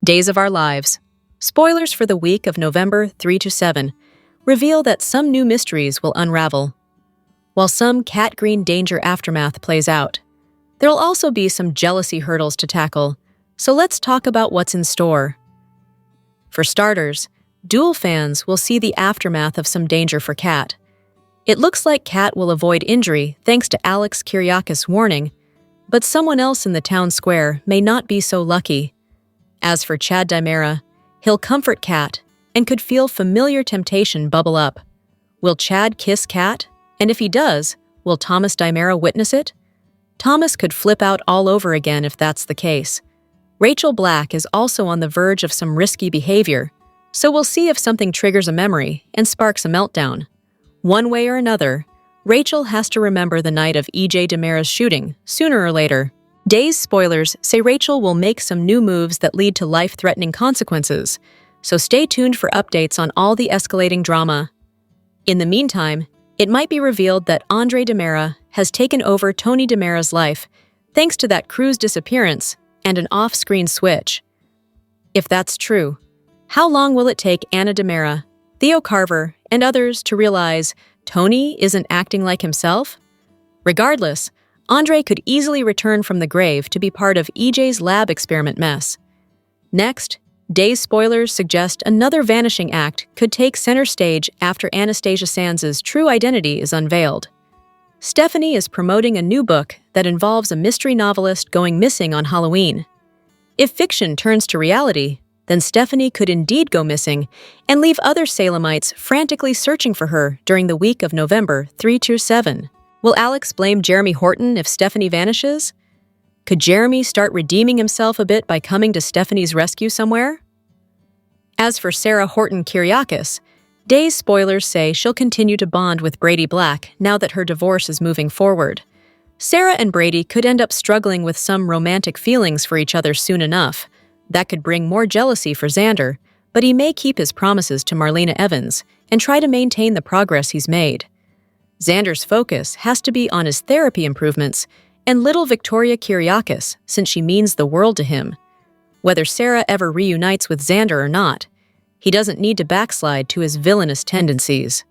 Days of Our Lives. Spoilers for the week of November 3 to 7 reveal that some new mysteries will unravel, while some cat green danger aftermath plays out. There'll also be some jealousy hurdles to tackle, so let's talk about what's in store. For starters, Duel fans will see the aftermath of some danger for Kat. It looks like Kat will avoid injury thanks to Alex Kyriakis' warning, but someone else in the town square may not be so lucky. As for Chad Dimera, he'll comfort Kat and could feel familiar temptation bubble up. Will Chad kiss Kat? And if he does, will Thomas Dimera witness it? Thomas could flip out all over again if that's the case. Rachel Black is also on the verge of some risky behavior, so we'll see if something triggers a memory and sparks a meltdown. One way or another, Rachel has to remember the night of E.J. Dimera's shooting, sooner or later. Days spoilers say Rachel will make some new moves that lead to life-threatening consequences, so stay tuned for updates on all the escalating drama. In the meantime, it might be revealed that Andre Dimera has taken over Tony Dimera's life thanks to that crew's disappearance and an off-screen switch. If that's true, how long will it take Anna Dimera, Theo Carver, and others to realize Tony isn't acting like himself? Regardless, Andre could easily return from the grave to be part of EJ's lab experiment mess. Next, Days spoilers suggest another vanishing act could take center stage after Anastasia Sands' true identity is unveiled. Stephanie is promoting a new book that involves a mystery novelist going missing on Halloween. If fiction turns to reality, then Stephanie could indeed go missing and leave other Salemites frantically searching for her during the week of November 3 to 7. Will Alex blame Jeremy Horton if Stephanie vanishes? Could Jeremy start redeeming himself a bit by coming to Stephanie's rescue somewhere? As for Sarah Horton Kyriakis, Days spoilers say she'll continue to bond with Brady Black now that her divorce is moving forward. Sarah and Brady could end up struggling with some romantic feelings for each other soon enough. That could bring more jealousy for Xander, but he may keep his promises to Marlena Evans and try to maintain the progress he's made. Xander's focus has to be on his therapy improvements and little Victoria Kyriakis, since she means the world to him. Whether Sarah ever reunites with Xander or not, he doesn't need to backslide to his villainous tendencies.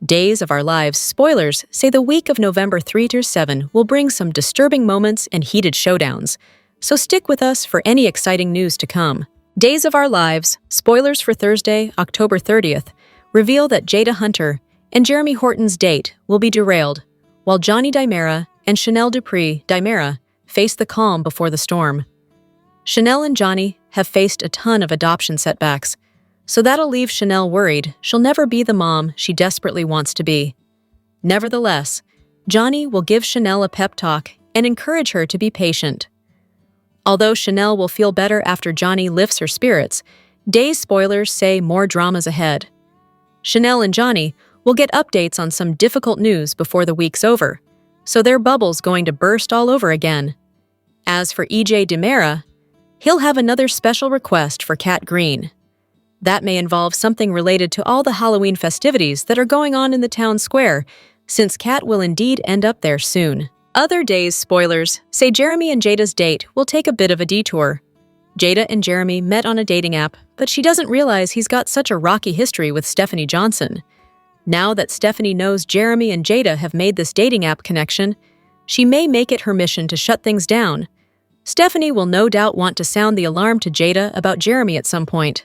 Days of Our Lives spoilers say the week of November 3 to 7 will bring some disturbing moments and heated showdowns, so stick with us for any exciting news to come. Days of Our Lives spoilers for Thursday, October 30th, reveal that Jada Hunter and Jeremy Horton's date will be derailed, while Johnny Dimera and Chanel Dupree Dimera face the calm before the storm. Chanel and Johnny have faced a ton of adoption setbacks, so that'll leave Chanel worried she'll never be the mom she desperately wants to be. Nevertheless, Johnny will give Chanel a pep talk and encourage her to be patient. Although Chanel will feel better after Johnny lifts her spirits, Days spoilers say more drama's ahead. Chanel and Johnny will get updates on some difficult news before the week's over, so their bubble's going to burst all over again. As for E.J. Dimera, he'll have another special request for Kat Green. That may involve something related to all the Halloween festivities that are going on in the town square, since Kat will indeed end up there soon. Other Days spoilers say Jeremy and Jada's date will take a bit of a detour. Jada and Jeremy met on a dating app, but she doesn't realize he's got such a rocky history with Stephanie Johnson. Now that Stephanie knows Jeremy and Jada have made this dating app connection, she may make it her mission to shut things down. Stephanie will no doubt want to sound the alarm to Jada about Jeremy at some point.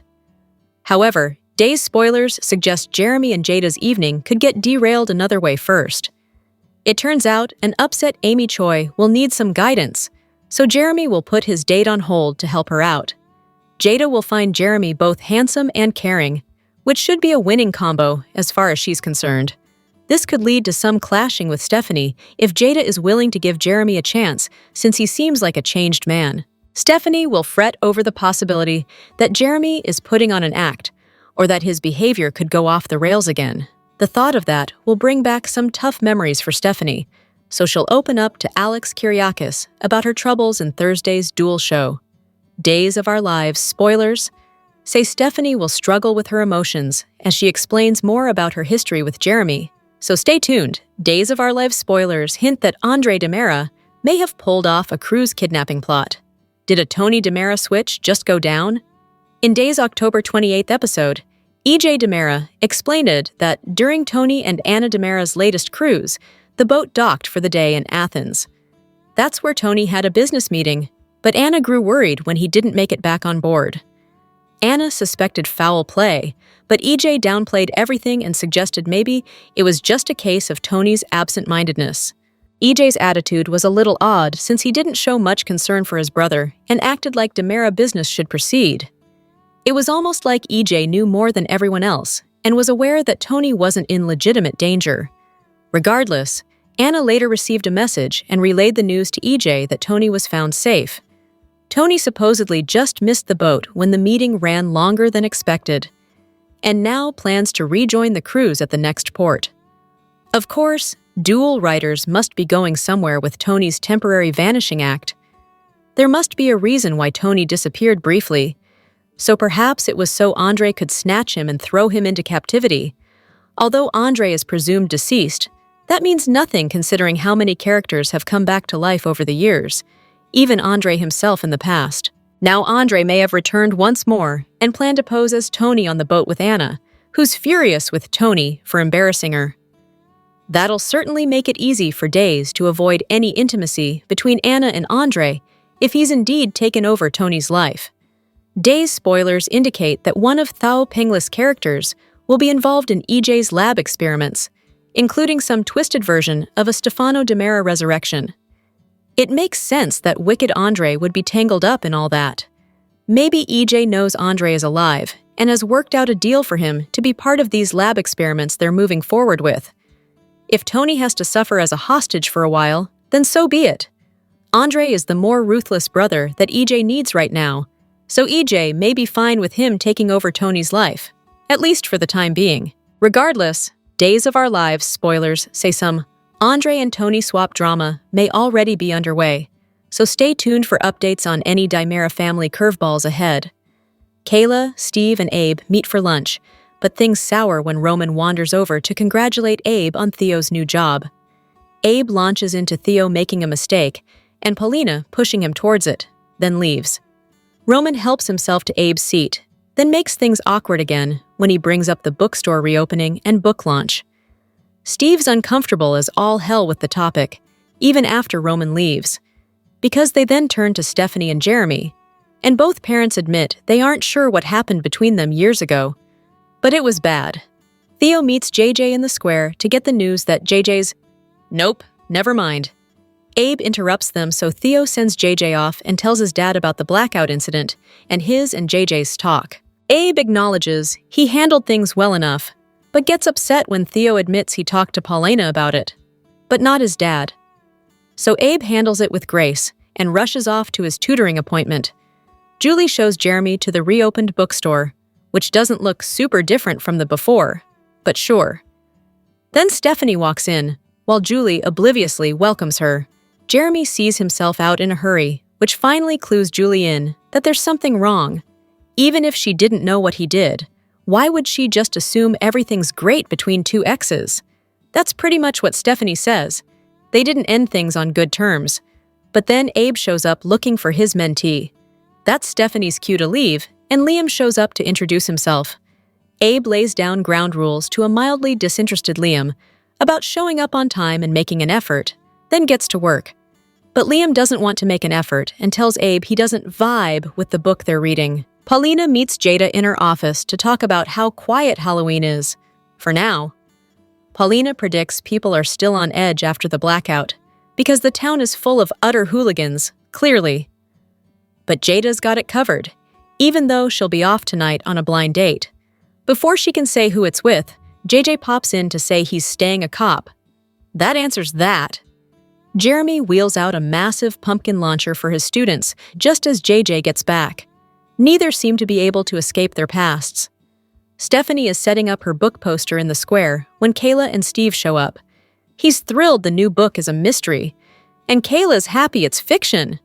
However, Days spoilers suggest Jeremy and Jada's evening could get derailed another way first. It turns out an upset Amy Choi will need some guidance, so Jeremy will put his date on hold to help her out. Jada will find Jeremy both handsome and caring, which should be a winning combo as far as she's concerned. This could lead to some clashing with Stephanie if Jada is willing to give Jeremy a chance, since he seems like a changed man. Stephanie will fret over the possibility that Jeremy is putting on an act, or that his behavior could go off the rails again. The thought of that will bring back some tough memories for Stephanie, so she'll open up to Alex Kyriakis about her troubles in Thursday's Duel show. Days of Our Lives spoilers say Stephanie will struggle with her emotions as she explains more about her history with Jeremy. So stay tuned. Days of Our Lives spoilers hint that Andre Dimera may have pulled off a cruise kidnapping plot. Did a Tony Dimera switch just go down? In Day's October 28th episode, E.J. Dimera explained that during Tony and Anna Dimera's latest cruise, the boat docked for the day in Athens. That's where Tony had a business meeting, but Anna grew worried when he didn't make it back on board. Anna suspected foul play, but E.J. downplayed everything and suggested maybe it was just a case of Tony's absent-mindedness. E.J.'s attitude was a little odd since he didn't show much concern for his brother and acted like Dimera business should proceed. It was almost like E.J. knew more than everyone else and was aware that Tony wasn't in legitimate danger. Regardless, Anna later received a message and relayed the news to E.J. that Tony was found safe. Tony supposedly just missed the boat when the meeting ran longer than expected, and now plans to rejoin the cruise at the next port. Of course, dual writers must be going somewhere with Tony's temporary vanishing act. There must be a reason why Tony disappeared briefly, so perhaps it was so Andre could snatch him and throw him into captivity. Although Andre is presumed deceased, that means nothing considering how many characters have come back to life over the years, even Andre himself in the past. Now Andre may have returned once more and planned to pose as Tony on the boat with Anna, who's furious with Tony for embarrassing her. That'll certainly make it easy for Days to avoid any intimacy between Anna and Andre if he's indeed taken over Tony's life. Days spoilers indicate that one of Thao Pengli's characters will be involved in E.J.'s lab experiments, including some twisted version of a Stefano Dimera resurrection. It makes sense that Wicked Andre would be tangled up in all that. Maybe E.J. knows Andre is alive and has worked out a deal for him to be part of these lab experiments they're moving forward with. If Tony has to suffer as a hostage for a while, then so be it. Andre is the more ruthless brother that E.J. needs right now, so E.J. may be fine with him taking over Tony's life, at least for the time being. Regardless, Days of Our Lives spoilers say some Andre and Tony swap drama may already be underway, so stay tuned for updates on any Dimera family curveballs ahead. Kayla, Steve, and Abe meet for lunch, but things sour when Roman wanders over to congratulate Abe on Theo's new job. Abe launches into Theo making a mistake, and Paulina pushing him towards it, then leaves. Roman helps himself to Abe's seat, then makes things awkward again when he brings up the bookstore reopening and book launch. Steve's uncomfortable as all hell with the topic, even after Roman leaves, because they then turn to Stephanie and Jeremy, and both parents admit they aren't sure what happened between them years ago. But it was bad. Theo meets JJ in the square to get the news that JJ's, "Nope, never mind." Abe interrupts them, so Theo sends JJ off and tells his dad about the blackout incident and his and JJ's talk. Abe acknowledges he handled things well enough, but gets upset when Theo admits he talked to Paulina about it, but not his dad. So Abe handles it with grace and rushes off to his tutoring appointment. Julie shows Jeremy to the reopened bookstore, which doesn't look super different from the before, but sure. Then Stephanie walks in, while Julie obliviously welcomes her. Jeremy sees himself out in a hurry, which finally clues Julie in that there's something wrong. Even if she didn't know what he did, why would she just assume everything's great between two exes? That's pretty much what Stephanie says. They didn't end things on good terms. But then Abe shows up looking for his mentee. That's Stephanie's cue to leave, and Liam shows up to introduce himself. Abe lays down ground rules to a mildly disinterested Liam about showing up on time and making an effort, then gets to work. But Liam doesn't want to make an effort and tells Abe he doesn't vibe with the book they're reading. Paulina meets Jada in her office to talk about how quiet Halloween is, for now. Paulina predicts people are still on edge after the blackout, because the town is full of utter hooligans, clearly. But Jada's got it covered, even though she'll be off tonight on a blind date. Before she can say who it's with, JJ pops in to say he's staying a cop. That answers that. Jeremy wheels out a massive pumpkin launcher for his students just as JJ gets back. Neither seem to be able to escape their pasts. Stephanie is setting up her book poster in the square when Kayla and Steve show up. He's thrilled the new book is a mystery, and Kayla's happy it's fiction.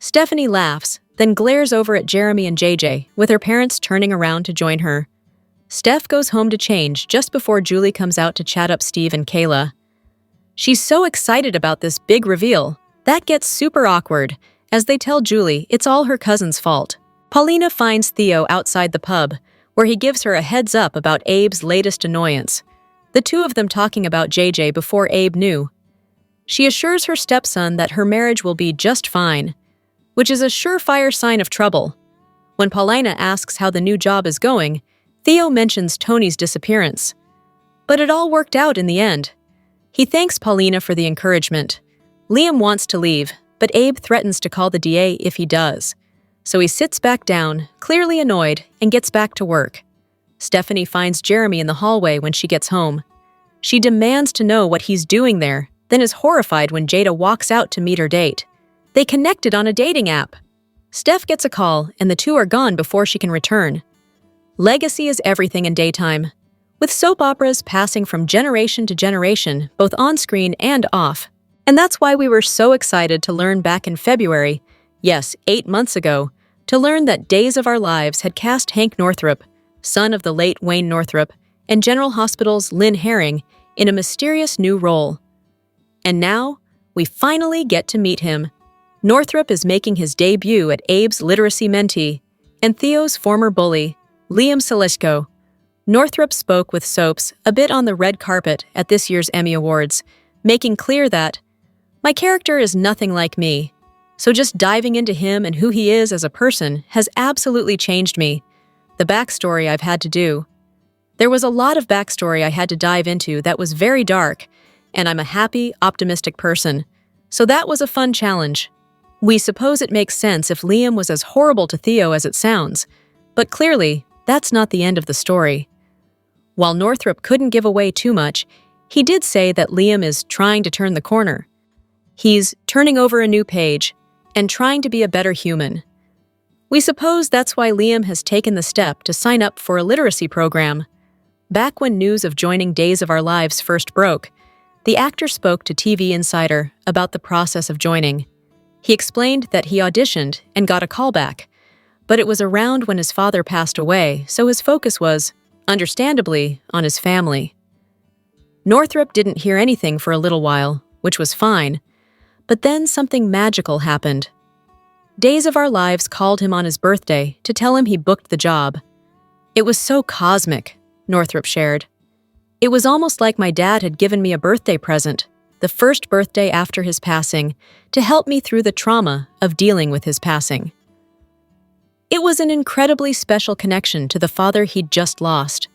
Stephanie laughs, then glares over at Jeremy and JJ, with her parents turning around to join her. Steph goes home to change just before Julie comes out to chat up Steve and Kayla. She's so excited about this big reveal, that gets super awkward, as they tell Julie it's all her cousin's fault. Paulina finds Theo outside the pub, where he gives her a heads up about Abe's latest annoyance, the two of them talking about JJ before Abe knew. She assures her stepson that her marriage will be just fine, which is a surefire sign of trouble. When Paulina asks how the new job is going, Theo mentions Tony's disappearance. But it all worked out in the end. He thanks Paulina for the encouragement. Liam wants to leave, but Abe threatens to call the DA if he does. So he sits back down, clearly annoyed, and gets back to work. Stephanie finds Jeremy in the hallway when she gets home. She demands to know what he's doing there, then is horrified when Jada walks out to meet her date. They connected on a dating app. Steph gets a call, and the two are gone before she can return. Legacy is everything in daytime, with soap operas passing from generation to generation, both on-screen and off. And that's why we were so excited to learn back in February, yes, 8 months ago, to learn that Days of Our Lives had cast Hank Northrup, son of the late Wayne Northrup, and General Hospital's Lynn Herring, in a mysterious new role. And now, we finally get to meet him. Northrup is making his debut at Abe's literacy mentee, and Theo's former bully, Liam Seleshko. Northrup spoke with soaps a bit on the red carpet at this year's Emmy Awards, making clear that, "My character is nothing like me. So just diving into him and who he is as a person has absolutely changed me. The backstory I've had to do. There was a lot of backstory I had to dive into that was very dark, and I'm a happy, optimistic person. So that was a fun challenge. We suppose it makes sense if Liam was as horrible to Theo as it sounds, but clearly, that's not the end of the story." While Northrup couldn't give away too much, he did say that Liam is trying to turn the corner. He's turning over a new page and trying to be a better human. We suppose that's why Liam has taken the step to sign up for a literacy program. Back when news of joining Days of Our Lives first broke, the actor spoke to TV Insider about the process of joining. He explained that he auditioned and got a callback, but it was around when his father passed away, so his focus was, understandably, on his family. Northrup didn't hear anything for a little while, which was fine, but then something magical happened. Days of Our Lives called him on his birthday to tell him he booked the job. "It was so cosmic," Northrup shared. "It was almost like my dad had given me a birthday present, the first birthday after his passing, to help me through the trauma of dealing with his passing." It was an incredibly special connection to the father he'd just lost,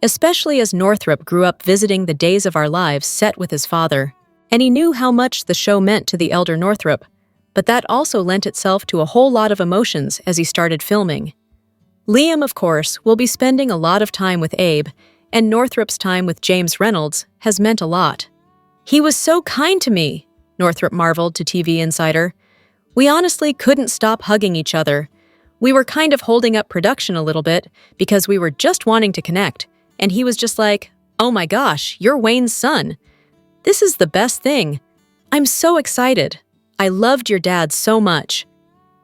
especially as Northrup grew up visiting the Days of Our Lives set with his father, and he knew how much the show meant to the elder Northrup, but that also lent itself to a whole lot of emotions as he started filming. Liam, of course, will be spending a lot of time with Abe, and Northrup's time with James Reynolds has meant a lot. "He was so kind to me," Northrup marveled to TV Insider. "We honestly couldn't stop hugging each other. We were kind of holding up production a little bit because we were just wanting to connect, and he was just like, 'Oh my gosh, you're Wayne's son. This is the best thing. I'm so excited. I loved your dad so much.'"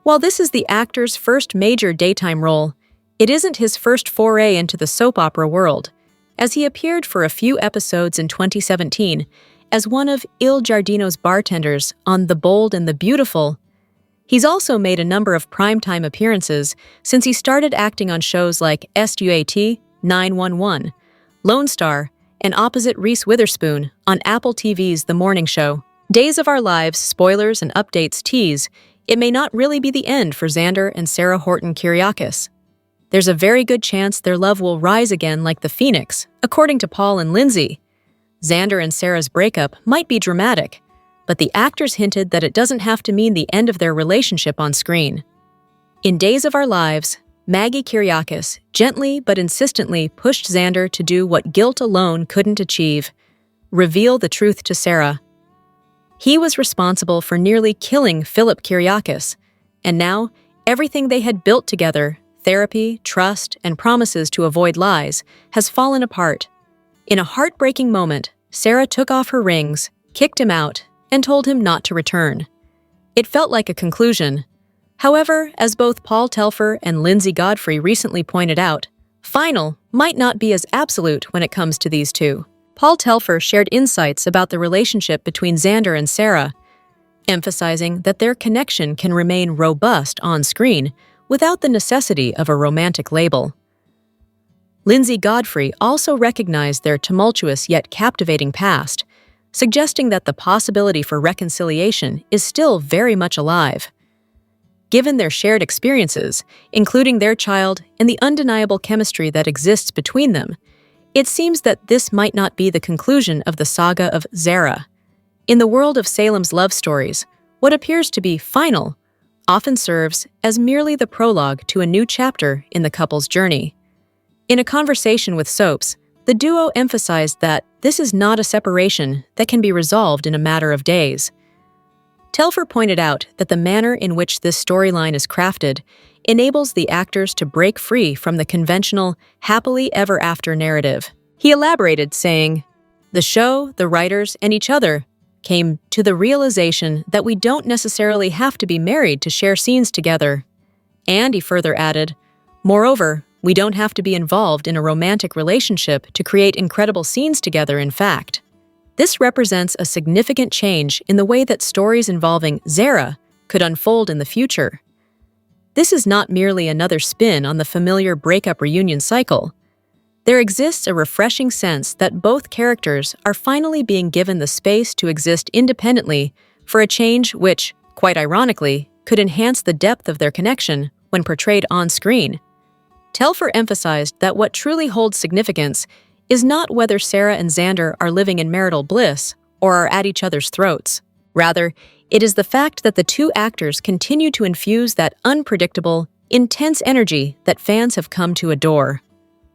While this is the actor's first major daytime role, it isn't his first foray into the soap opera world, as he appeared for a few episodes in 2017 as one of Il Giardino's bartenders on The Bold and the Beautiful. He's also made a number of primetime appearances since he started acting on shows like SUAT, 911, Lone Star, and opposite Reese Witherspoon on Apple TV's The Morning Show. Days of Our Lives spoilers and updates tease it may not really be the end for Xander and Sarah Horton-Kyriakis. There's a very good chance their love will rise again like the phoenix, according to Paul and Lindsay. Xander and Sarah's breakup might be dramatic, but the actors hinted that it doesn't have to mean the end of their relationship on screen. In Days of Our Lives, Maggie Kyriakis gently but insistently pushed Xander to do what guilt alone couldn't achieve: reveal the truth to Sarah. He was responsible for nearly killing Philip Kyriakis, and now everything they had built together, therapy, trust, and promises to avoid lies, has fallen apart. In a heartbreaking moment, Sarah took off her rings, kicked him out, and told him not to return. It felt like a conclusion. However, as both Paul Telfer and Lindsay Godfrey recently pointed out, final might not be as absolute when it comes to these two. Paul Telfer shared insights about the relationship between Xander and Sarah, emphasizing that their connection can remain robust on screen without the necessity of a romantic label. Lindsay Godfrey also recognized their tumultuous yet captivating past, suggesting that the possibility for reconciliation is still very much alive. Given their shared experiences, including their child and the undeniable chemistry that exists between them, it seems that this might not be the conclusion of the saga of Xander. In the world of Salem's love stories, what appears to be final often serves as merely the prologue to a new chapter in the couple's journey. In a conversation with Soaps, the duo emphasized that this is not a separation that can be resolved in a matter of days. Telfer pointed out that the manner in which this storyline is crafted enables the actors to break free from the conventional happily ever after narrative. He elaborated, saying, "The show, the writers, and each other came to the realization that we don't necessarily have to be married to share scenes together." And he further added, "Moreover, we don't have to be involved in a romantic relationship to create incredible scenes together, in fact." This represents a significant change in the way that stories involving Xander could unfold in the future. This is not merely another spin on the familiar breakup reunion cycle. There exists a refreshing sense that both characters are finally being given the space to exist independently for a change which, quite ironically, could enhance the depth of their connection when portrayed on screen. Telfer emphasized that what truly holds significance is not whether Sarah and Xander are living in marital bliss or are at each other's throats. Rather, it is the fact that the two actors continue to infuse that unpredictable, intense energy that fans have come to adore.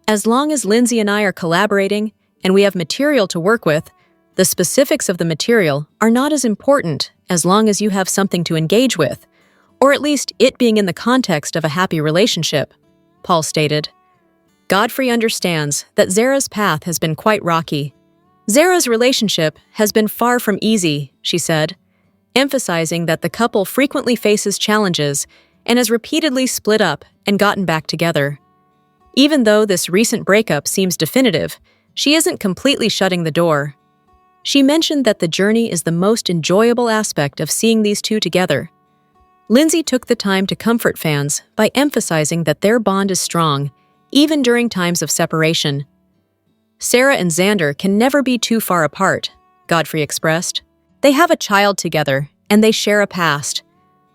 As long as Lindsay and I are collaborating and we have material to work with, the specifics of the material are not as important as long as you have something to engage with, or at least it being in the context of a happy relationship, Paul stated. Godfrey understands that Xander's path has been quite rocky. Xander's relationship has been far from easy, she said, emphasizing that the couple frequently faces challenges and has repeatedly split up and gotten back together. Even though this recent breakup seems definitive, she isn't completely shutting the door. She mentioned that the journey is the most enjoyable aspect of seeing these two together. Lindsay took the time to comfort fans by emphasizing that their bond is strong, even during times of separation. Sarah and Xander can never be too far apart, Godfrey expressed. They have a child together, and they share a past.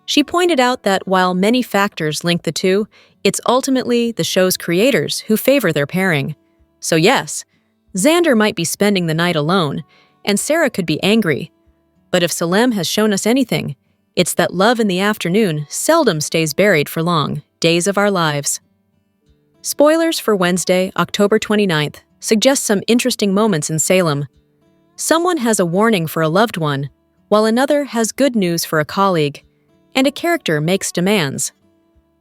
She pointed out that while many factors link the two, it's ultimately the show's creators who favor their pairing. So yes, Xander might be spending the night alone, and Sarah could be angry. But if Salem has shown us anything, it's that love in the afternoon seldom stays buried for long, days of our lives. Spoilers for Wednesday, October 29th, suggest some interesting moments in Salem. Someone has a warning for a loved one, while another has good news for a colleague, and a character makes demands.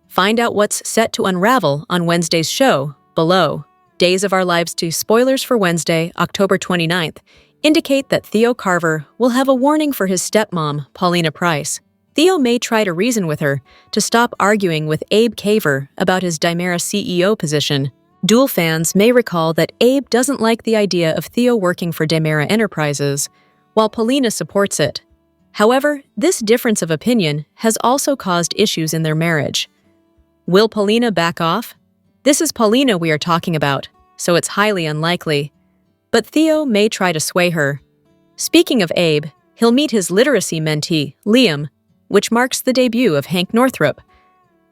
Find out what's set to unravel on Wednesday's show, below. Days of Our Lives 2 spoilers for Wednesday, October 29th, indicate that Theo Carver will have a warning for his stepmom, Paulina Price. Theo may try to reason with her to stop arguing with Abe Caver about his Dimera CEO position. Duel fans may recall that Abe doesn't like the idea of Theo working for Dimera Enterprises, while Paulina supports it. However, this difference of opinion has also caused issues in their marriage. Will Paulina back off? This is Paulina we are talking about, so it's highly unlikely. But Theo may try to sway her. Speaking of Abe, he'll meet his literacy mentee, Liam, which marks the debut of Hank Northrup.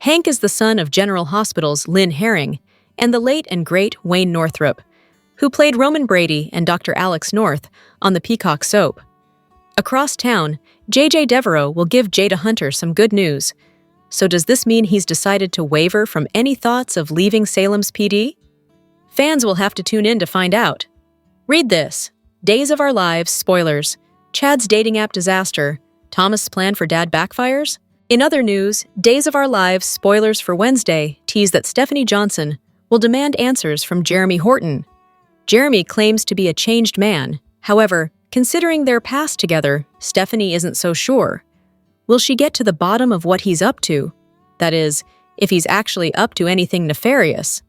Hank is the son of General Hospital's Lynn Herring and the late and great Wayne Northrup, who played Roman Brady and Dr. Alex North on the Peacock soap. Across town, J.J. Devereaux will give Jada Hunter some good news. So does this mean he's decided to waver from any thoughts of leaving Salem's PD? Fans will have to tune in to find out. Read this. Days of Our Lives spoilers. Chad's dating app disaster. Thomas' plan for dad backfires? In other news, Days of Our Lives spoilers for Wednesday tease that Stephanie Johnson will demand answers from Jeremy Horton. Jeremy claims to be a changed man. However, considering their past together, Stephanie isn't so sure. Will she get to the bottom of what he's up to? That is, if he's actually up to anything nefarious.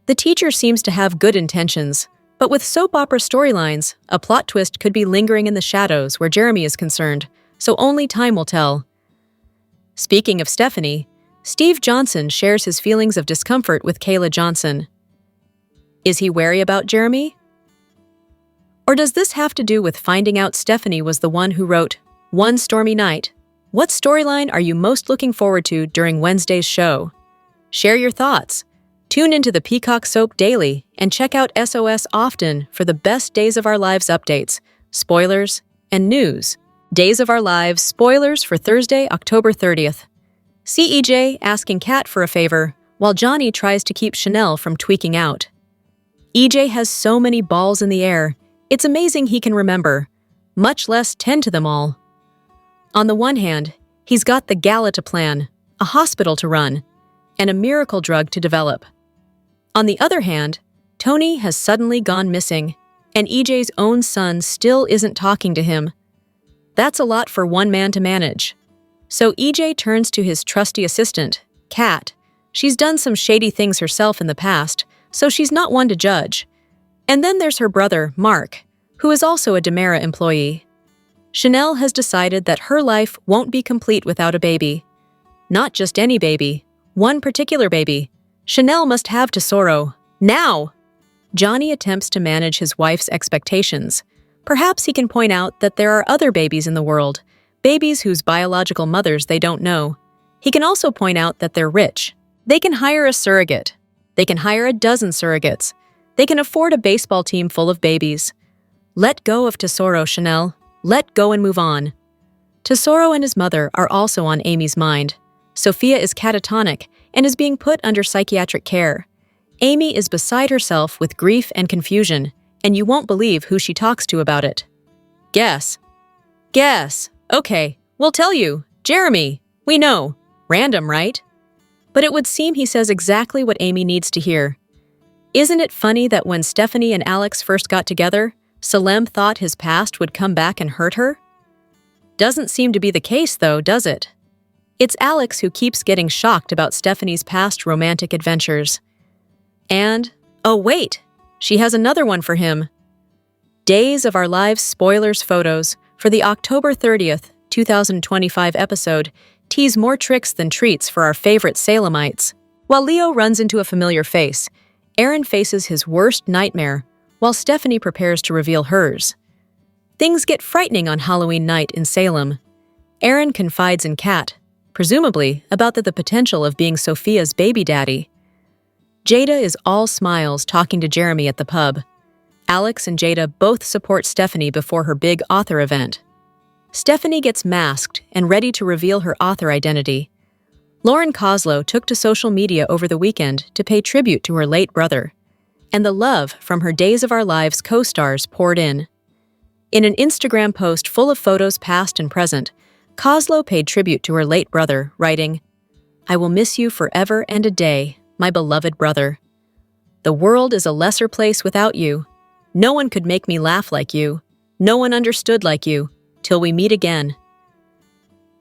The teacher seems to have good intentions, but with soap opera storylines, a plot twist could be lingering in the shadows where Jeremy is concerned, so only time will tell. Speaking of Stephanie, Steve Johnson shares his feelings of discomfort with Kayla Johnson. Is he wary about Jeremy? Or does this have to do with finding out Stephanie was the one who wrote One Stormy Night? What storyline are you most looking forward to during Wednesday's show? Share your thoughts. Tune into the Peacock Soap Daily and check out SOS often for the best Days of Our Lives updates, spoilers, and news. Days of Our Lives spoilers for Thursday, October 30th. See EJ asking Kat for a favor while Johnny tries to keep Chanel from tweaking out. EJ has so many balls in the air, it's amazing he can remember, much less tend to them all. On the one hand, he's got the gala to plan, a hospital to run, and a miracle drug to develop. On the other hand, Tony has suddenly gone missing, and EJ's own son still isn't talking to him. That's a lot for one man to manage. So EJ turns to his trusty assistant, Kat. She's done some shady things herself in the past, so she's not one to judge. And then there's her brother, Mark, who is also a Dimera employee. Chanel has decided that her life won't be complete without a baby. Not just any baby, one particular baby. Chanel must have Tesoro, now! Johnny attempts to manage his wife's expectations. Perhaps he can point out that there are other babies in the world, babies whose biological mothers they don't know. He can also point out that they're rich. They can hire a surrogate. They can hire a dozen surrogates. They can afford a baseball team full of babies. Let go of Tesoro, Chanel. Let go and move on. Tesoro and his mother are also on Amy's mind. Sophia is catatonic and is being put under psychiatric care. Amy is beside herself with grief and confusion, and you won't believe who she talks to about it. Guess. Guess. Okay, we'll tell you. Jeremy. We know. Random, right? But it would seem he says exactly what Amy needs to hear. Isn't it funny that when Stephanie and Alex first got together, Salem thought his past would come back and hurt her? Doesn't seem to be the case, though, does it? It's Alex who keeps getting shocked about Stephanie's past romantic adventures. And, oh wait, she has another one for him. Days of Our Lives spoilers photos for the October 30th, 2025 episode tease more tricks than treats for our favorite Salemites. While Leo runs into a familiar face, Aaron faces his worst nightmare, while Stephanie prepares to reveal hers. Things get frightening on Halloween night in Salem. Aaron confides in Kat, presumably about the potential of being Sophia's baby daddy. Jada is all smiles talking to Jeremy at the pub. Alex and Jada both support Stephanie before her big author event. Stephanie gets masked and ready to reveal her author identity. Lauren Koslow took to social media over the weekend to pay tribute to her late brother, and the love from her Days of Our Lives co-stars poured in. In an Instagram post full of photos past and present, Koslow paid tribute to her late brother, writing, "I will miss you forever and a day, my beloved brother. The world is a lesser place without you. No one could make me laugh like you. No one understood like you, till we meet again."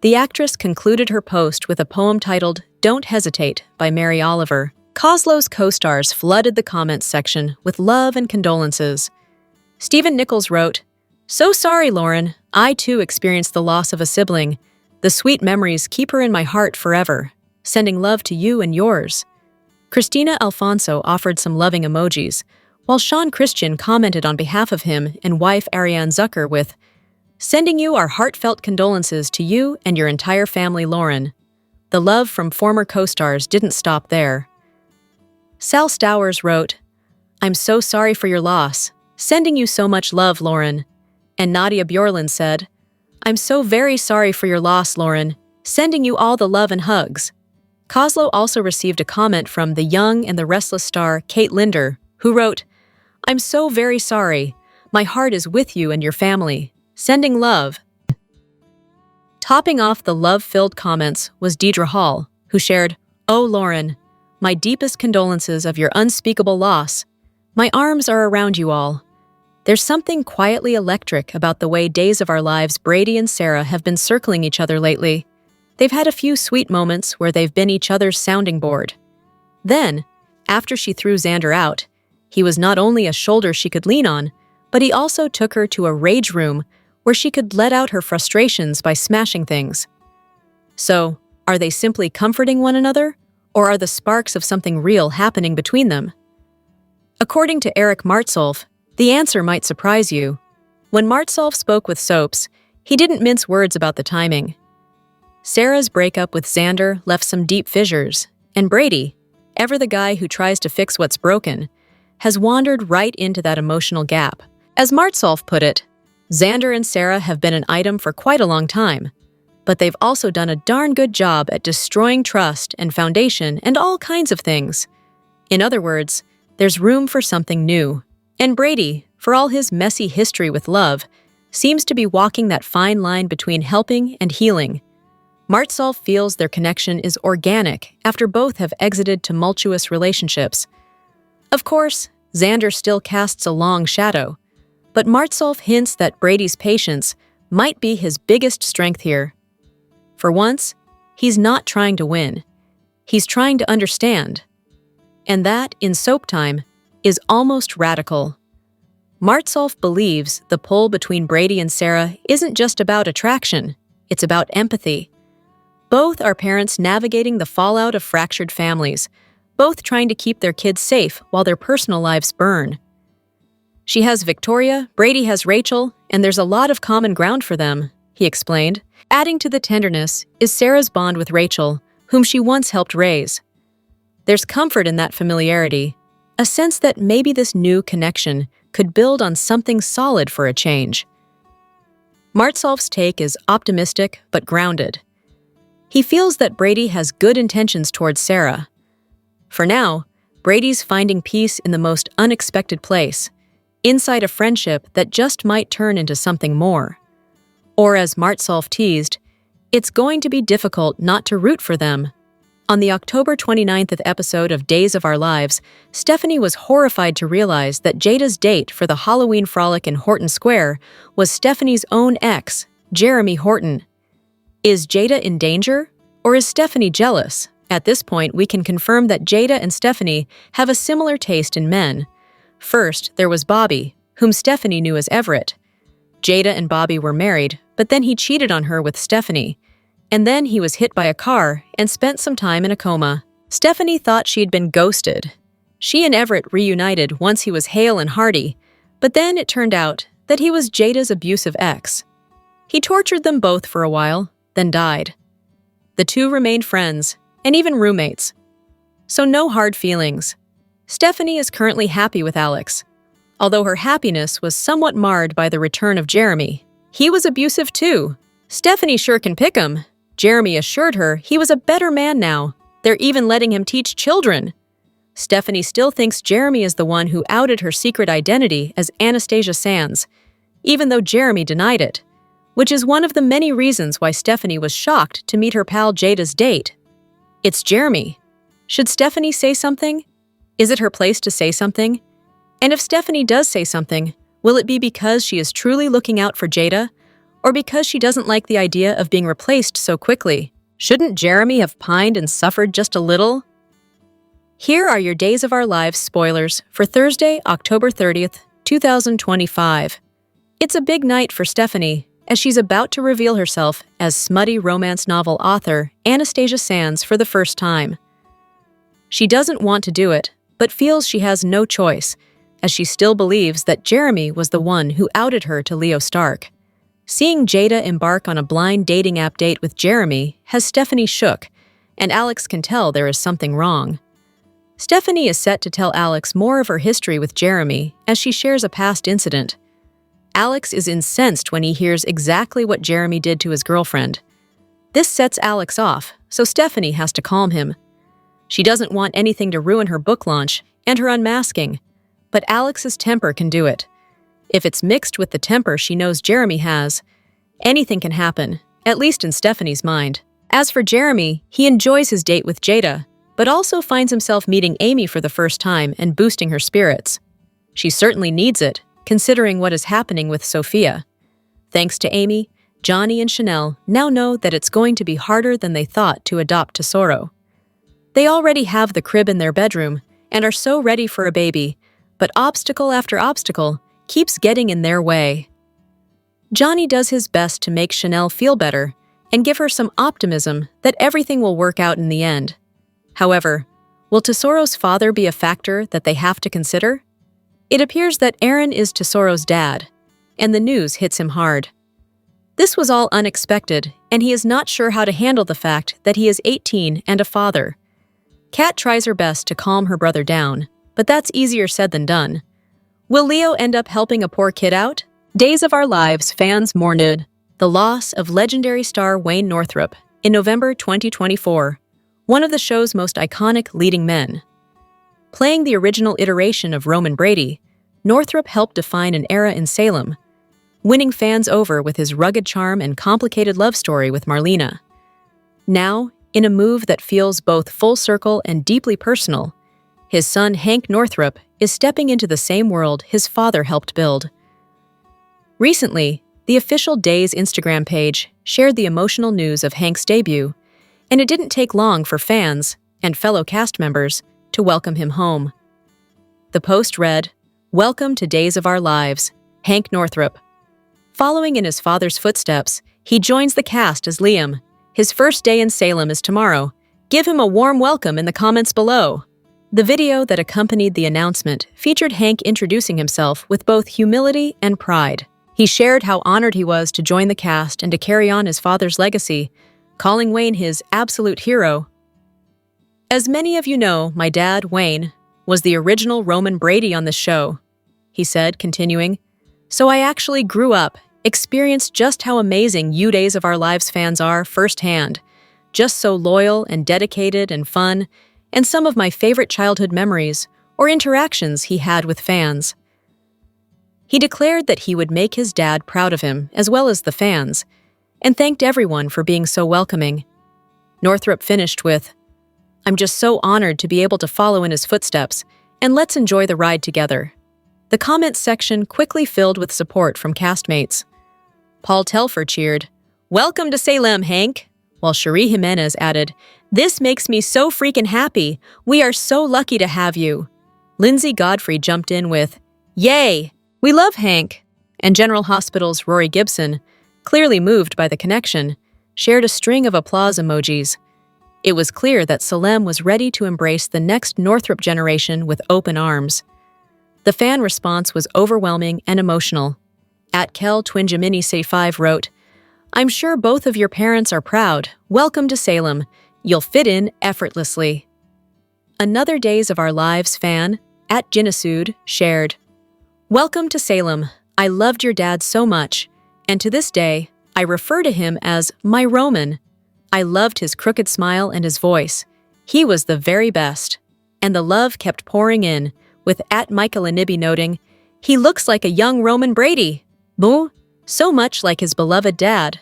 The actress concluded her post with a poem titled Don't Hesitate by Mary Oliver. Koslow's co-stars flooded the comments section with love and condolences. Stephen Nichols wrote, "So sorry, Lauren. I too experienced the loss of a sibling. The sweet memories keep her in my heart forever. Sending love to you and yours." Christina Alfonso offered some loving emojis, while Sean Christian commented on behalf of him and wife Ariane Zucker with, "Sending you our heartfelt condolences to you and your entire family, Lauren." The love from former co-stars didn't stop there. Sal Stowers wrote, "I'm so sorry for your loss. Sending you so much love, Lauren." And Nadia Bjorlin said, "I'm so very sorry for your loss, Lauren. Sending you all the love and hugs." Koslow also received a comment from the young and the restless star Kate Linder, who wrote, "I'm so very sorry. My heart is with you and your family. Sending love." Topping off the love-filled comments was Deidre Hall, who shared, "Oh, Lauren, my deepest condolences of your unspeakable loss. My arms are around you all. There's something quietly electric about the way Days of Our Lives Brady and Sarah have been circling each other lately. They've had a few sweet moments where they've been each other's sounding board. Then, after she threw Xander out, he was not only a shoulder she could lean on, but he also took her to a rage room where she could let out her frustrations by smashing things. So, Are they simply comforting one another, or are the sparks of something real happening between them? According to Eric Martsolf, the answer might surprise you. When Martsolf spoke with Soaps, he didn't mince words about the timing. Sarah's breakup with Xander left some deep fissures, and Brady, ever the guy who tries to fix what's broken, has wandered right into that emotional gap. As Martsolf put it, Xander and Sarah have been an item for quite a long time, but they've also done a darn good job at destroying trust and foundation and all kinds of things. In other words, there's room for something new. And Brady, for all his messy history with love, seems to be walking that fine line between helping and healing. Martsolf feels their connection is organic after both have exited tumultuous relationships. Of course, Xander still casts a long shadow, but Martsolf hints that Brady's patience might be his biggest strength here. For once, he's not trying to win. He's trying to understand. And that, in soap time, is almost radical. Martsolf believes the pull between Brady and Sarah isn't just about attraction, it's about empathy. Both are parents navigating the fallout of fractured families, both trying to keep their kids safe while their personal lives burn. She has Victoria, Brady has Rachel, and there's a lot of common ground for them, he explained. Adding to the tenderness is Sarah's bond with Rachel, whom she once helped raise. There's comfort in that familiarity, a sense that maybe this new connection could build on something solid for a change. Martsolf's take is optimistic but grounded. He feels that Brady has good intentions towards Sarah. For now, Brady's finding peace in the most unexpected place, inside a friendship that just might turn into something more. Or as Martsolf teased, it's going to be difficult not to root for them. On the October 29th episode of Days of Our Lives, Stephanie was horrified to realize that Jada'S date for the Halloween frolic in Horton Square was Stephanie's own ex, Jeremy Horton. Is Jada in danger, or is Stephanie jealous? At this point, we can confirm that Jada and Stephanie have a similar taste in men. First, there was Bobby, whom Stephanie knew as Everett. Jada and Bobby were married, but then he cheated on her with Stephanie. And then he was hit by a car and spent some time in a coma. Stephanie thought she'd been ghosted. She and Everett reunited once he was hale and hearty, but then it turned out that he was Jada's abusive ex. He tortured them both for a while, then died. The two remained friends, and even roommates. So no hard feelings. Stephanie is currently happy with Alex, although her happiness was somewhat marred by the return of Jeremy. He was abusive too. Stephanie sure can pick him. Jeremy assured her he was a better man now. They're even letting him teach children. Stephanie still thinks Jeremy is the one who outed her secret identity as Anastasia Sands, even though Jeremy denied it, which is one of the many reasons why Stephanie was shocked to meet her pal Jada's date. It's Jeremy. Should Stephanie say something? Is it her place to say something? And if Stephanie does say something, will it be because she is truly looking out for Jada, or because she doesn't like the idea of being replaced so quickly? Shouldn't Jeremy have pined and suffered just a little? Here are your Days of Our Lives spoilers for Thursday, October 30th, 2025. It's a big night for Stephanie, as she's about to reveal herself as smutty romance novel author Anastasia Sands for the first time. She doesn't want to do it, but feels she has no choice, as she still believes that Jeremy was the one who outed her to Leo Stark. Seeing Jada embark on a blind dating app date with Jeremy has Stephanie shook, and Alex can tell there is something wrong. Stephanie is set to tell Alex more of her history with Jeremy as she shares a past incident. Alex is incensed when he hears exactly what Jeremy did to his girlfriend. This sets Alex off, so Stephanie has to calm him. She doesn't want anything to ruin her book launch and her unmasking, but Alex's temper can do it. If it's mixed with the temper she knows Jeremy has, anything can happen, at least in Stephanie's mind. As for Jeremy, he enjoys his date with Jada, but also finds himself meeting Amy for the first time and boosting her spirits. She certainly needs it, considering what is happening with Sophia. Thanks to Amy, Johnny and Chanel now know that it's going to be harder than they thought to adopt Tesoro. They already have the crib in their bedroom and are so ready for a baby, but obstacle after obstacle keeps getting in their way. Johnny does his best to make Chanel feel better and give her some optimism that everything will work out in the end. However, will Tesoro's father be a factor that they have to consider? It appears that Aaron is Tesoro's dad, and the news hits him hard. This was all unexpected, and he is not sure how to handle the fact that he is 18 and a father. Kat tries her best to calm her brother down, but that's easier said than done. Will Leo end up helping a poor kid out? Days of Our Lives fans mourned the loss of legendary star Wayne Northrup in November 2024, one of the show's most iconic leading men. Playing the original iteration of Roman Brady, Northrup helped define an era in Salem, winning fans over with his rugged charm and complicated love story with Marlena. Now, in a move that feels both full circle and deeply personal, his son Hank Northrup is stepping into the same world his father helped build. Recently, the official Days Instagram page shared the emotional news of Hank's debut, and it didn't take long for fans and fellow cast members to welcome him home. The post read, "Welcome to Days of Our Lives, Hank Northrup." Following in his father's footsteps, he joins the cast as Liam. His first day in Salem is tomorrow. Give him a warm welcome in the comments below. The video that accompanied the announcement featured Hank introducing himself with both humility and pride. He shared how honored he was to join the cast and to carry on his father's legacy, calling Wayne his absolute hero. "As many of you know, my dad, Wayne, was the original Roman Brady on the show," he said, continuing. "So I actually grew up, experienced just how amazing you Days of Our Lives fans are firsthand, just so loyal and dedicated and fun, and some of my favorite childhood memories or interactions he had with fans." He declared that he would make his dad proud of him, as well as the fans, and thanked everyone for being so welcoming. Northrup finished with, "I'm just so honored to be able to follow in his footsteps, and let's enjoy the ride together." The comments section quickly filled with support from castmates. Paul Telfer cheered, "Welcome to Salem, Hank," while Cherie Jimenez added, "This makes me so freaking happy. We are so lucky to have you." Lindsay Godfrey jumped in with, "Yay! We love Hank," and General Hospital's Rory Gibson, clearly moved by the connection, shared a string of applause emojis. It was clear that Salem was ready to embrace the next Northrup generation with open arms. The fan response was overwhelming and emotional. @Kel Twinjamini Say5 wrote, "I'm sure both of your parents are proud. Welcome to Salem. You'll fit in effortlessly." Another Days of Our Lives fan, @Ginasud, shared, "Welcome to Salem. I loved your dad so much, and to this day, I refer to him as my Roman. I loved his crooked smile and his voice. He was the very best." And the love kept pouring in, with @Michael noting, "He looks like a young Roman Brady. Boo, so much like his beloved dad."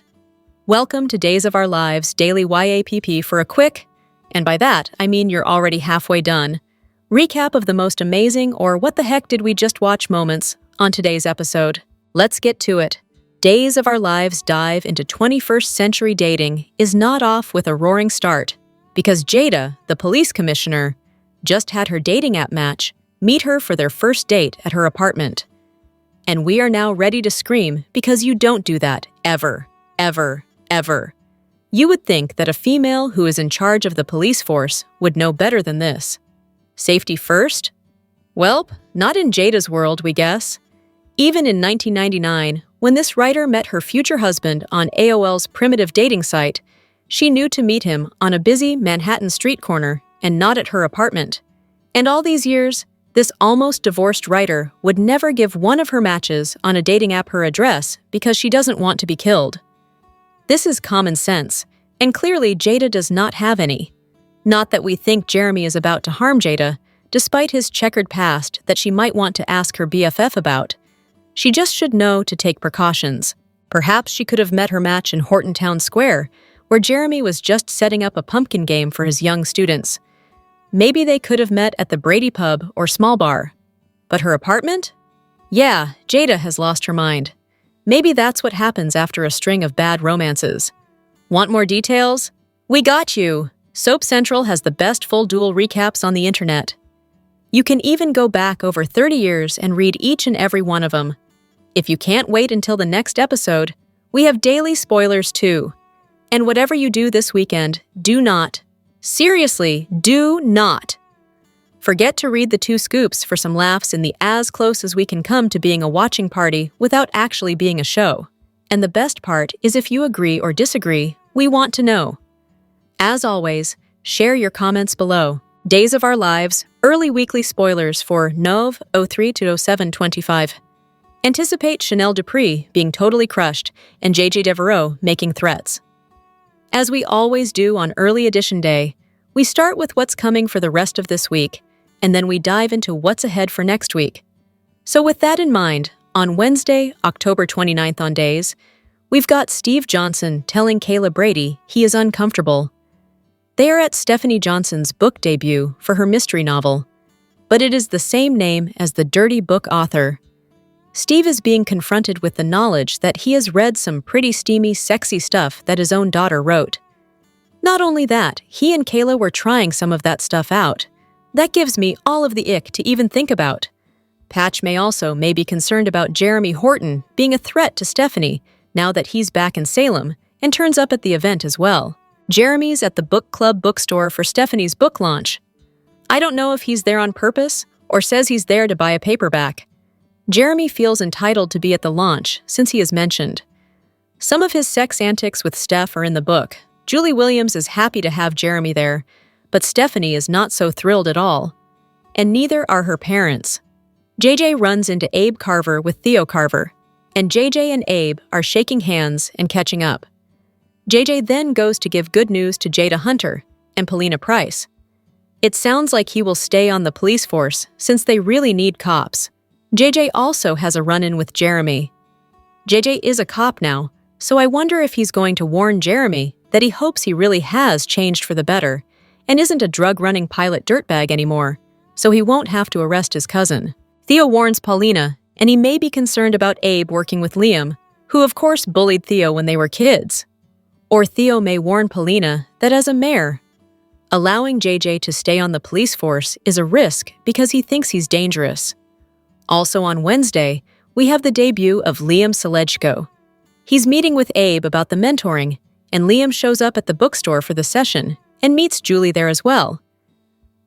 Welcome to Days of Our Lives Daily YAPP for a quick, and by that I mean you're already halfway done, recap of the most amazing or what the heck did we just watch moments on today's episode. Let's get to it. Days of Our Lives dive into 21st century dating is not off with a roaring start, because Jada, the police commissioner, just had her dating app match meet her for their first date at her apartment. And we are now ready to scream because you don't do that ever, ever, ever. You would think that a female who is in charge of the police force would know better than this. Safety first? Welp, not in Jada's world, we guess. Even in 1999, when this writer met her future husband on AOL's primitive dating site, she knew to meet him on a busy Manhattan street corner and not at her apartment. And all these years, this almost divorced writer would never give one of her matches on a dating app her address because she doesn't want to be killed. This is common sense, and clearly Jada does not have any. Not that we think Jeremy is about to harm Jada, despite his checkered past that she might want to ask her BFF about. She just should know to take precautions. Perhaps she could have met her match in Horton Town Square, where Jeremy was just setting up a pumpkin game for his young students. Maybe they could have met at the Brady Pub or Small Bar. But her apartment? Yeah, Jada has lost her mind. Maybe that's what happens after a string of bad romances. Want more details? We got you! Soap Central has the best full duel recaps on the internet. You can even go back over 30 years and read each and every one of them. If you can't wait until the next episode, we have daily spoilers too. And whatever you do this weekend, do not, seriously, do not forget to read the 2 scoops for some laughs in the as close as we can come to being a watching party without actually being a show. And the best part is if you agree or disagree, we want to know. As always, share your comments below. Days of Our Lives, early weekly spoilers for Nov 03-07-25. Anticipate Chanel Dupree being totally crushed and JJ Devereaux making threats. As we always do on early edition day, we start with what's coming for the rest of this week, and then we dive into what's ahead for next week. So with that in mind, on Wednesday, October 29th on Days, we've got Steve Johnson telling Kayla Brady he is uncomfortable. They are at Stephanie Johnson's book debut for her mystery novel, but it is the same name as the dirty book author. Steve is being confronted with the knowledge that he has read some pretty steamy, sexy stuff that his own daughter wrote. Not only that, he and Kayla were trying some of that stuff out. That gives me all of the ick to even think about. Patch may be concerned about Jeremy Horton being a threat to Stephanie now that he's back in Salem and turns up at the event as well. Jeremy's at the book club bookstore for Stephanie's book launch. I don't know if he's there on purpose or says he's there to buy a paperback. Jeremy feels entitled to be at the launch since he is mentioned. Some of his sex antics with Steph are in the book. Julie Williams is happy to have Jeremy there, but Stephanie is not so thrilled at all. And neither are her parents. JJ runs into Abe Carver with Theo Carver, and JJ and Abe are shaking hands and catching up. JJ then goes to give good news to Jada Hunter and Paulina Price. It sounds like he will stay on the police force since they really need cops. JJ also has a run-in with Jeremy. JJ is a cop now, so I wonder if he's going to warn Jeremy that he hopes he really has changed for the better and isn't a drug-running pilot dirtbag anymore, so he won't have to arrest his cousin. Theo warns Paulina, and he may be concerned about Abe working with Liam, who of course bullied Theo when they were kids. Or Theo may warn Paulina that as a mayor, allowing JJ to stay on the police force is a risk because he thinks he's dangerous. Also on Wednesday, we have the debut of Liam Selejko. He's meeting with Abe about the mentoring, and Liam shows up at the bookstore for the session and meets Julie there as well.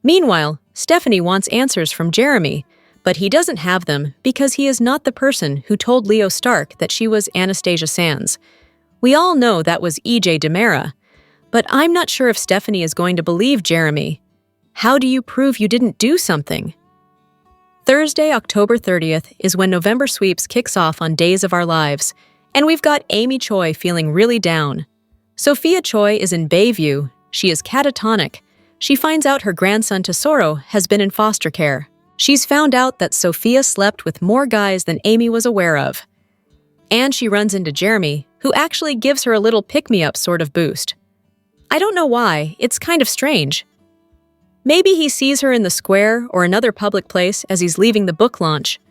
Meanwhile, Stephanie wants answers from Jeremy, but he doesn't have them because he is not the person who told Leo Stark that she was Anastasia Sands. We all know that was E.J. Dimera, but I'm not sure if Stephanie is going to believe Jeremy. How do you prove you didn't do something? Thursday, October 30th is when November Sweeps kicks off on Days of Our Lives, and we've got Amy Choi feeling really down. Sophia Choi is in Bayview. She is catatonic. She finds out her grandson Tesoro has been in foster care. She's found out that Sophia slept with more guys than Amy was aware of. And she runs into Jeremy, who actually gives her a little pick-me-up sort of boost. I don't know why, it's kind of strange. Maybe he sees her in the square or another public place as he's leaving the book launch.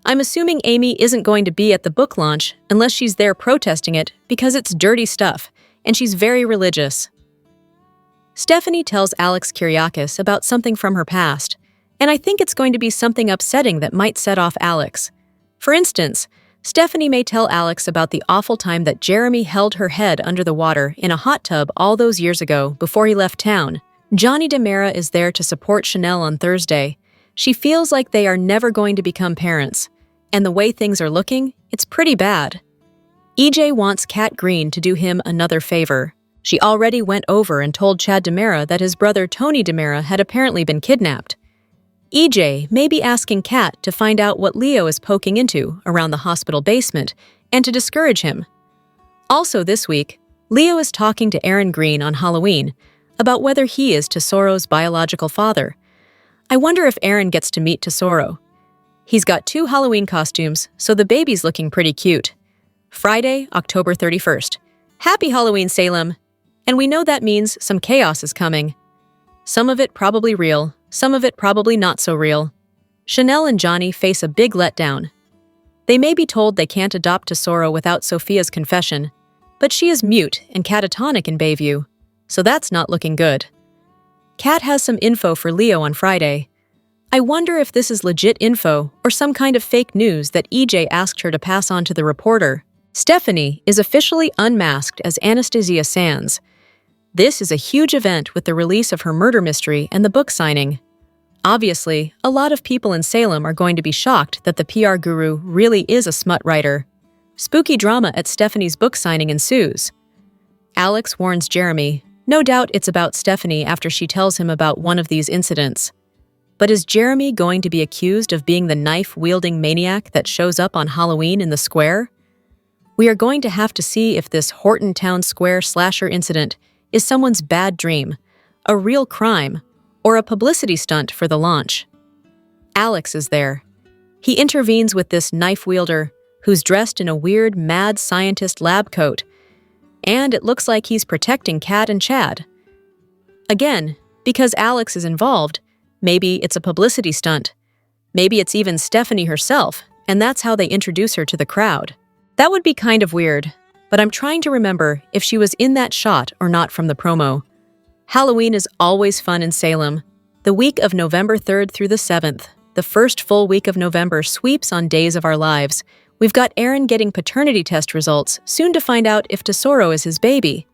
I'm assuming Amy isn't going to be at the book launch unless she's there protesting it because it's dirty stuff, and she's very religious. Stephanie tells Alex Kyriakis about something from her past, and I think it's going to be something upsetting that might set off Alex. For instance, Stephanie may tell Alex about the awful time that Jeremy held her head under the water in a hot tub all those years ago before he left town. Johnny Dimera is there to support Chanel on Thursday. She feels like they are never going to become parents, and the way things are looking, it's pretty bad. EJ wants Kat Green to do him another favor. She already went over and told Chad Dimera that his brother Tony Dimera had apparently been kidnapped. EJ may be asking Kat to find out what Leo is poking into around the hospital basement and to discourage him. Also this week, Leo is talking to Aaron Green on Halloween about whether he is Tesoro's biological father. I wonder if Aaron gets to meet Tesoro. He's got 2 Halloween costumes, so the baby's looking pretty cute. Friday, October 31st. Happy Halloween, Salem! And we know that means some chaos is coming. Some of it probably real, some of it probably not so real. Chanel and Johnny face a big letdown. They may be told they can't adopt Tesoro without Sophia's confession, but she is mute and catatonic in Bayview, so that's not looking good. Kat has some info for Leo on Friday. I wonder if this is legit info or some kind of fake news that EJ asked her to pass on to the reporter. Stephanie is officially unmasked as Anastasia Sands. This is a huge event with the release of her murder mystery and the book signing. Obviously, a lot of people in Salem are going to be shocked that the PR guru really is a smut writer. Spooky drama at Stephanie's book signing ensues. Alex warns Jeremy. No doubt it's about Stephanie after she tells him about one of these incidents. But is Jeremy going to be accused of being the knife-wielding maniac that shows up on Halloween in the square? We are going to have to see if this Horton Town Square slasher incident is someone's bad dream, a real crime, or a publicity stunt for the launch. Alex is there. He intervenes with this knife wielder who's dressed in a weird mad scientist lab coat, and it looks like he's protecting Kat and Chad. Again, because Alex is involved, maybe it's a publicity stunt. Maybe it's even Stephanie herself, and that's how they introduce her to the crowd. That would be kind of weird, but I'm trying to remember if she was in that shot or not from the promo. Halloween is always fun in Salem. The week of November 3rd through the 7th, the first full week of November, sweeps on Days of Our Lives. We've got Aaron getting paternity test results, soon to find out if Tesoro is his baby.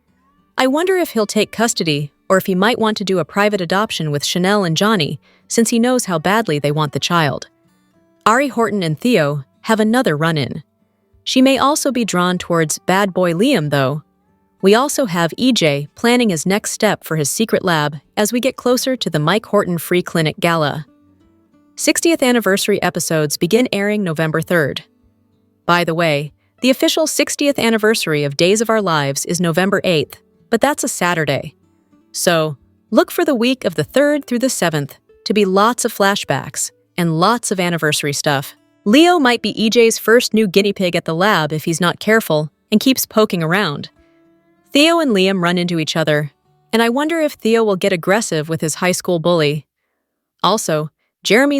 I wonder if he'll take custody, or if he might want to do a private adoption with Chanel and Johnny, since he knows how badly they want the child. Ari Horton and Theo have another run-in. She may also be drawn towards bad boy Liam, though. We also have EJ planning his next step for his secret lab as we get closer to the Mike Horton Free Clinic Gala. 60th anniversary episodes begin airing November 3rd. By the way, the official 60th anniversary of Days of Our Lives is November 8th, but that's a Saturday. So, look for the week of the 3rd through the 7th to be lots of flashbacks and lots of anniversary stuff. Leo might be EJ's first new guinea pig at the lab if he's not careful and keeps poking around. Theo and Liam run into each other, and I wonder if Theo will get aggressive with his high school bully. Also, Jeremy's